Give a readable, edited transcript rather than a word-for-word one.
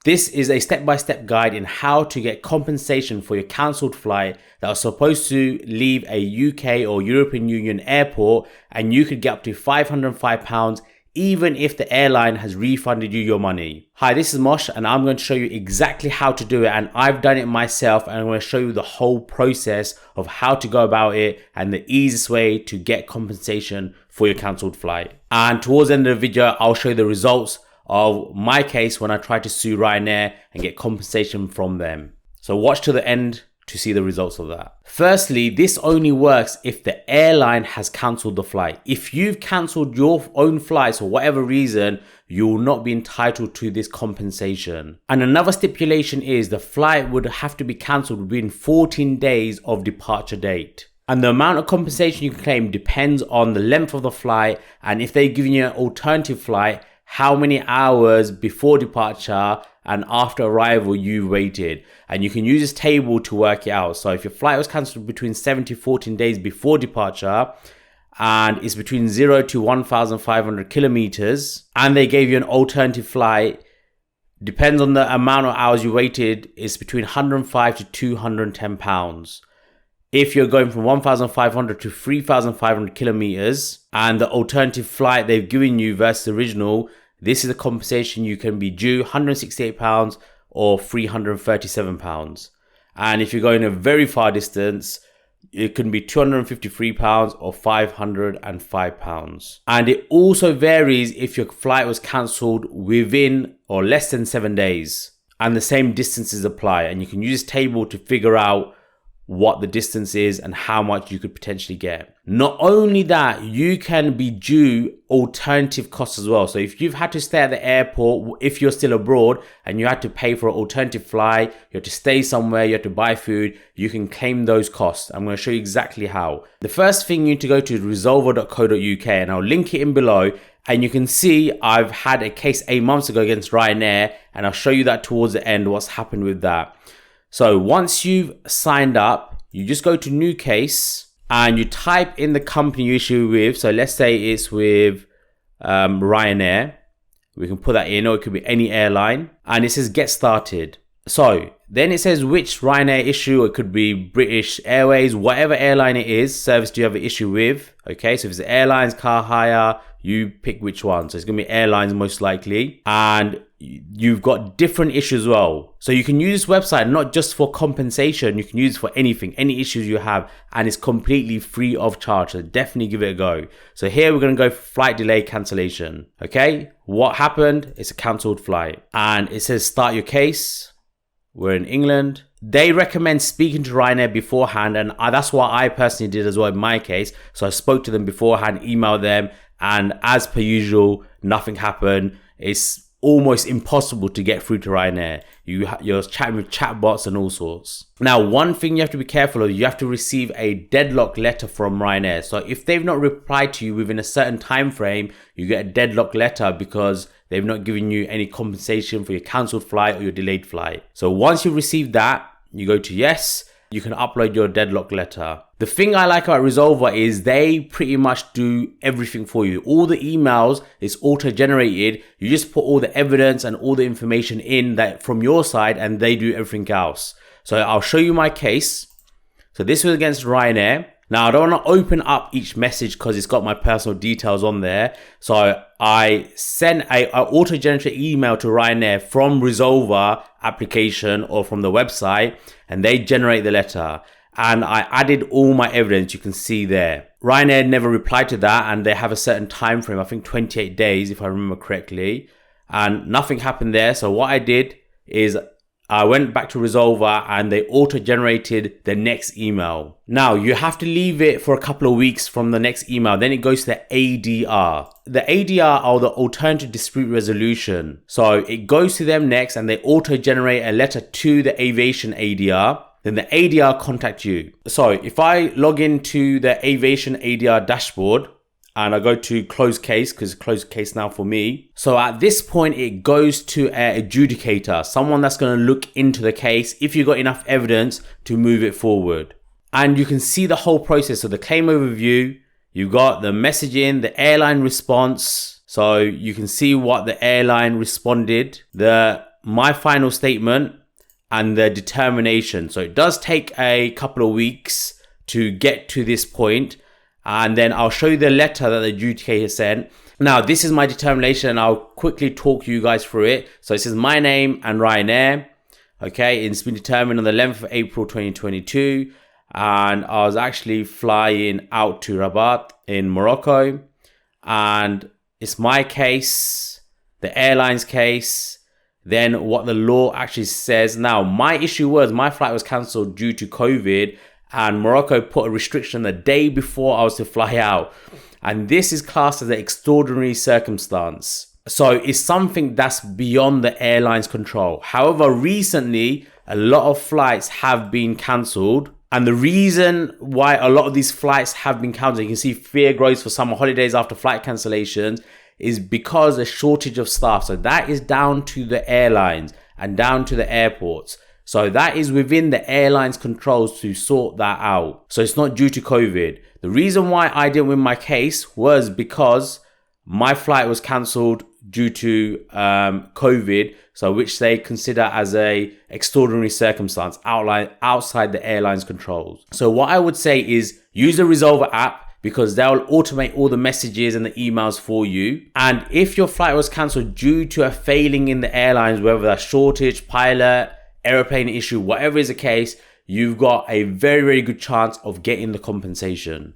This is a step-by-step guide in how to get compensation for your cancelled flight that was supposed to leave a UK or European Union airport, and you could get up to £505 even if the airline has refunded you your money. Hi, this is Mosh, and I'm going to show you exactly how to do it, and I've done it myself, and I'm going to show you the whole process of how to go about it and the easiest way to get compensation for your cancelled flight. And towards the end of the video, I'll show you the results of my case when I tried to sue Ryanair and get compensation from them. So watch to the end to see the results of that. Firstly, this only works if the airline has cancelled the flight. If you've cancelled your own flights for whatever reason, you will not be entitled to this compensation. And another stipulation is the flight would have to be cancelled within 14 days of departure date. And the amount of compensation you can claim depends on the length of the flight, and if they're giving you an alternative flight, how many hours before departure and after arrival you waited. And you can use this table to work it out. So if your flight was cancelled between 7 to 14 days before departure, and it's between 0 to 1,500 kilometers, and they gave you an alternative flight, depends on the amount of hours you waited, it's between 105 to 210 pounds. If you're going from 1,500 to 3,500 kilometers and the alternative flight they've given you versus the original, this is a compensation you can be due £168 or £337. And if you're going a very far distance, it can be £253 or £505. And it also varies if your flight was cancelled within or less than 7 days. And the same distances apply. And you can use this table to figure out what the distance is and how much you could potentially get. Not only that, you can be due alternative costs as well. So if you've had to stay at the airport, if you're still abroad and you had to pay for an alternative flight, you had to stay somewhere, you had to buy food, you can claim those costs. I'm going to show you exactly how. The first thing you need to go to is resolver.co.uk, and I'll link it in below. And you can see I've had a case 8 months ago against Ryanair, and I'll show you that towards the end, what's happened with that. So once you've signed up, you just go to new case and you type in the company you issue with. So let's say it's with Ryanair. We can put that in, or it could be any airline. And it says get started. So then it says which Ryanair issue. It could be British Airways, whatever airline it is, service do you have an issue with. Okay, so if it's airlines, car hire, you pick which one. So it's going to be airlines most likely. And you've got different issues as well. So you can use this website not just for compensation, you can use it for anything, any issues you have, and it's completely free of charge. So definitely give it a go. So here we're going to go flight delay cancellation. Okay, what happened? It's a cancelled flight. And it says start your case. We're in England. They recommend speaking to Ryanair beforehand, and that's what I personally did as well in my case. So I spoke to them beforehand, emailed them, and as per usual, nothing happened. It's almost impossible to get through to Ryanair. You're chatting with chatbots and all sorts. Now, one thing you have to be careful of, you have to receive a deadlock letter from Ryanair. So if they've not replied to you within a certain time frame, you get a deadlock letter because they've not given you any compensation for your cancelled flight or your delayed flight. So once you receive that, you go to yes, you can upload your deadlock letter. The thing I like about Resolver is they pretty much do everything for you. All the emails is auto-generated. You just put all the evidence and all the information in that from your side, and they do everything else. So I'll show you my case. So this was against Ryanair. Now I don't want to open up each message because it's got my personal details on there. So I sent an auto-generated email to Ryanair from Resolver application or from the website, and they generate the letter. And I added all my evidence you can see there. Ryanair never replied to that, and they have a certain time frame, I think 28 days if I remember correctly, and nothing happened there. So what I did is I went back to Resolver and they auto-generated the next email. Now you have to leave it for a couple of weeks from the next email. Then it goes to the ADR. The ADR are the Alternative Dispute Resolution. So it goes to them next and they auto-generate a letter to the aviation ADR. Then the ADR contact you. So if I log into the aviation ADR dashboard, and I go to closed case because it's closed case now for me. So at this point, it goes to an adjudicator, someone that's going to look into the case if you've got enough evidence to move it forward. And you can see the whole process. So the claim overview, you've got the messaging, the airline response. So you can see what the airline responded, the my final statement and the determination. So it does take a couple of weeks to get to this point. And then I'll show you the letter that the adjudicator sent. Now, this is my determination, and I'll quickly talk you guys through it. So it says my name and Ryanair. Okay, it's been determined on the 11th of April 2022. And I was actually flying out to Rabat in Morocco. And it's my case, the airline's case, then what the law actually says. Now, my issue was my flight was cancelled due to COVID, and Morocco put a restriction the day before I was to fly out. And this is classed as an extraordinary circumstance. So it's something that's beyond the airline's control. However, recently, a lot of flights have been cancelled. And the reason why a lot of these flights have been cancelled, you can see fear grows for summer holidays after flight cancellations, is because of a shortage of staff. So that is down to the airlines and down to the airports. So that is within the airline's controls to sort that out. So it's not due to COVID. The reason why I didn't win my case was because my flight was cancelled due to COVID, so which they consider as a extraordinary circumstance outside the airline's controls. So what I would say is use the Resolver app, because they'll automate all the messages and the emails for you. And if your flight was cancelled due to a failing in the airlines, whether that's shortage, pilot, airplane issue, whatever is the case, you've got a very, very good chance of getting the compensation.